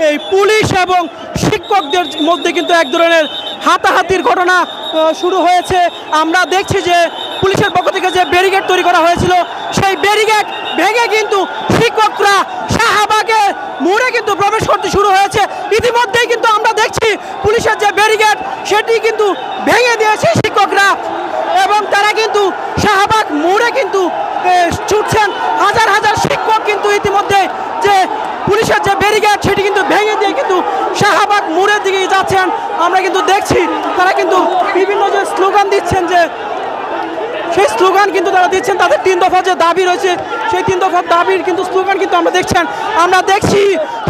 এই পুলিশ এবং শিক্ষকদের মধ্যে কিন্তু এক ধরনের হাতাহাতির ঘটনা শুরু হয়েছে। আমরা দেখছি যে পুলিশের পক্ষ থেকে যে ব্যারিকেড তৈরি করা হয়েছিল সেই ব্যারিকেড ভেঙে কিন্তু শিক্ষকরা শাহবাগের মোড়ে কিন্তু প্রবেশ করতে শুরু হয়েছে। ইতিমধ্যেই কিন্তু আমরা দেখছি পুলিশের যে ব্যারিকেড সেটি কিন্তু ভেঙে দিয়েছে শিক্ষকরা এবং তারা কিন্তু শাহবাগ মোড়ে কিন্তু ছুটছেন। হাজার হাজার শিক্ষক কিন্তু ইতিমধ্যে যে পুলিশের যে ব্যারিকেড সেটি কিন্তু ভেঙে দিয়ে কিন্তু শাহবাগ মোড়ের দিকে যাচ্ছেন। আমরা কিন্তু দেখছি তারা কিন্তু বিভিন্ন যে স্লোগান দিচ্ছেন, যে সেই স্লোগান কিন্তু তারা দিচ্ছেন, তাদের 3 দফা যে দাবি রয়েছে সেই 3 দফার দাবির কিন্তু স্লোগান কিন্তু আমরা দেখছি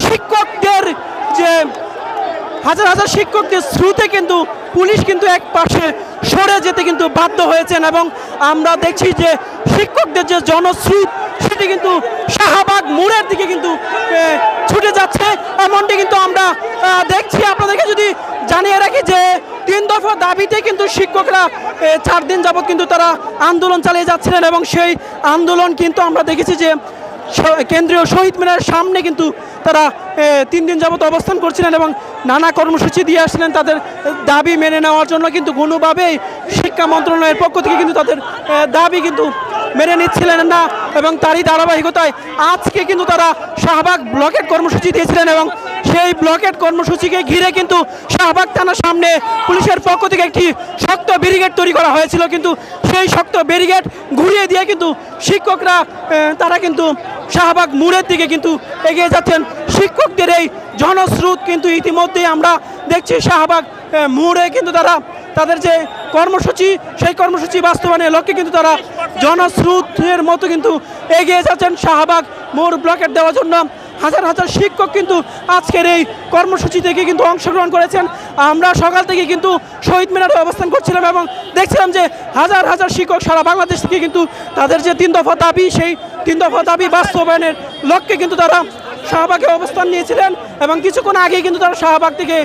শিক্ষকদের যে হাজার হাজার শিক্ষকদের স্রোতে কিন্তু পুলিশ কিন্তু এক পাশে সরে যেতে কিন্তু বাধ্য হয়েছেন এবং আমরা দেখছি যে শিক্ষকদের যে জনস্রোত সেটি কিন্তু শাহবাগ মোড়ের দিকে কিন্তু ছুটে যাচ্ছে। এমনটি কিন্তু আমরা দেখছি। আপনাদেরকে যদি জানিয়ে রাখি যে 3 দফা দাবিতে কিন্তু শিক্ষকরা 4 দিন যাবৎ কিন্তু তারা আন্দোলন চালিয়ে যাচ্ছিলেন এবং সেই আন্দোলন কিন্তু আমরা দেখেছি যে কেন্দ্রীয় শহীদ মিনারের সামনে কিন্তু তারা 3 দিন যাবৎ অবস্থান করছিলেন এবং নানা কর্মসূচি দিয়ে আসছিলেন তাদের দাবি মেনে নেওয়ার জন্য, কিন্তু কোনোভাবেই শিক্ষা মন্ত্রণালয়ের পক্ষ থেকে কিন্তু তাদের দাবি কিন্তু মেনে নিচ্ছিলেন না এবং তারই ধারাবাহিকতায় আজকে কিন্তু তারা শাহবাগ ব্লকেট কর্মসূচি দিয়েছিলেন এবং সেই ব্লকেট কর্মসূচিকে ঘিরে কিন্তু শাহবাগ থানার সামনে পুলিশের পক্ষ থেকে একটি শক্ত ব্যারিকেড তৈরি করা হয়েছিল, কিন্তু সেই শক্ত ব্যারিকেড ঘুরিয়ে দিয়ে কিন্তু শিক্ষকরা তারা কিন্তু শাহবাগ মোড়ের দিকে কিন্তু এগিয়ে যাচ্ছেন। শিক্ষকদের এই জনস্রোত কিন্তু ইতিমধ্যেই আমরা দেখছি শাহবাগ মোড়ে কিন্তু তারা তাদের যে কর্মসূচি সেই কর্মসূচি বাস্তবায়নের লক্ষ্যে কিন্তু তারা জনস্রোতের মতো কিন্তু এগিয়ে যাচ্ছেন শাহবাগ মোড় ব্লকেট দেওয়ার জন্য। হাজার হাজার শিক্ষক কিন্তু আজকের এই কর্মসূচি থেকে কিন্তু অংশগ্রহণ করেছেন। আমরা সকাল থেকে কিন্তু শহীদ মিনারে অবস্থান করছিলাম এবং দেখছিলাম যে হাজার হাজার শিক্ষক সারা বাংলাদেশ থেকে কিন্তু তাদের যে 3 দফা দাবি সেই 3 দফা দাবি বাস্তবায়নের লক্ষ্যে কিন্তু তারা শাহবাগে অবস্থান নিয়েছিলেন এবং কিছুক্ষণ আগেই কিন্তু তারা শাহবাগ থেকে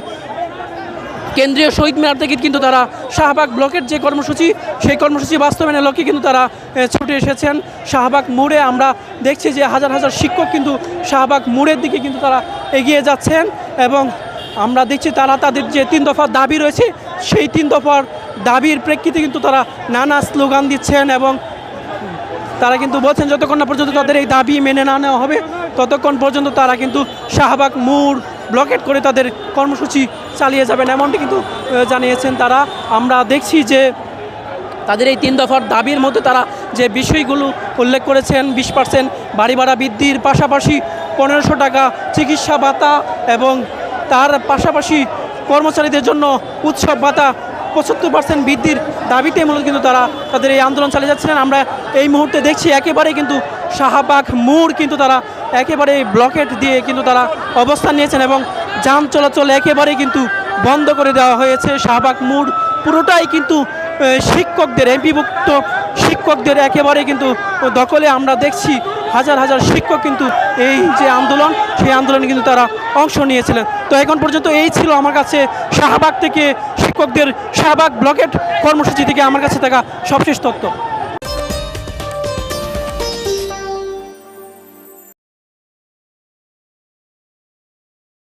কেন্দ্রীয় শহীদ মিনার থেকে কিন্তু তারা শাহবাগ ব্লকের যে কর্মসূচি সেই কর্মসূচি বাস্তবায়নের লক্ষ্যে কিন্তু তারা ছুটে এসেছেন শাহবাগ মোড়ে। আমরা দেখছি যে হাজার হাজার শিক্ষক কিন্তু শাহবাগ মোড়ের দিকে কিন্তু তারা এগিয়ে যাচ্ছেন এবং আমরা দেখছি তারা তাদের যে 3 দফার দাবি রয়েছে সেই 3 দফার দাবির প্রেক্ষিতে কিন্তু তারা নানা স্লোগান দিচ্ছেন এবং তারা কিন্তু বলছেন যতক্ষণ না পর্যন্ত তাদের এই দাবি মেনে না নেওয়া হবে ততক্ষণ পর্যন্ত তারা কিন্তু শাহবাগ মোড় ব্লকেট করে তাদের কর্মসূচি চালিয়ে যাবেন, এমনটি কিন্তু জানিয়েছেন তারা। আমরা দেখছি যে তাদের এই 3 দফার দাবির মধ্যে তারা যে বিষয়গুলো উল্লেখ করেছেন 20% বাড়ি ভাড়া বৃদ্ধির পাশাপাশি 1500 টাকা চিকিৎসা ভাতা এবং তার পাশাপাশি কর্মচারীদের জন্য উৎসব ভাতা 75% বৃদ্ধির দাবিতে মূলত কিন্তু তারা তাদের এই আন্দোলন চালিয়ে যাচ্ছিলেন। আমরা এই মুহূর্তে দেখছি একেবারে কিন্তু শাহবাগ মোড় কিন্তু তারা একেবারে ব্লকেট দিয়ে কিন্তু তারা অবস্থান নিয়েছেন এবং যান চলাচল একেবারে কিন্তু বন্ধ করে দেওয়া হয়েছে। শাহবাগ মোড় পুরোটাই কিন্তু শিক্ষকদের এমপিভুক্ত শিক্ষকদের একেবারে কিন্তু দখলে। আমরা দেখছি হাজার হাজার শিক্ষক কিন্তু এই যে আন্দোলন সেই আন্দোলনে কিন্তু তারা অংশ নিয়েছিলেন। তো এখন পর্যন্ত এই ছিল আমার কাছে শাহবাগ থেকে শিক্ষকদের শাহবাগ ব্লকেট কর্মসূচি থেকে আমার কাছে থাকা সবশেষ তথ্য।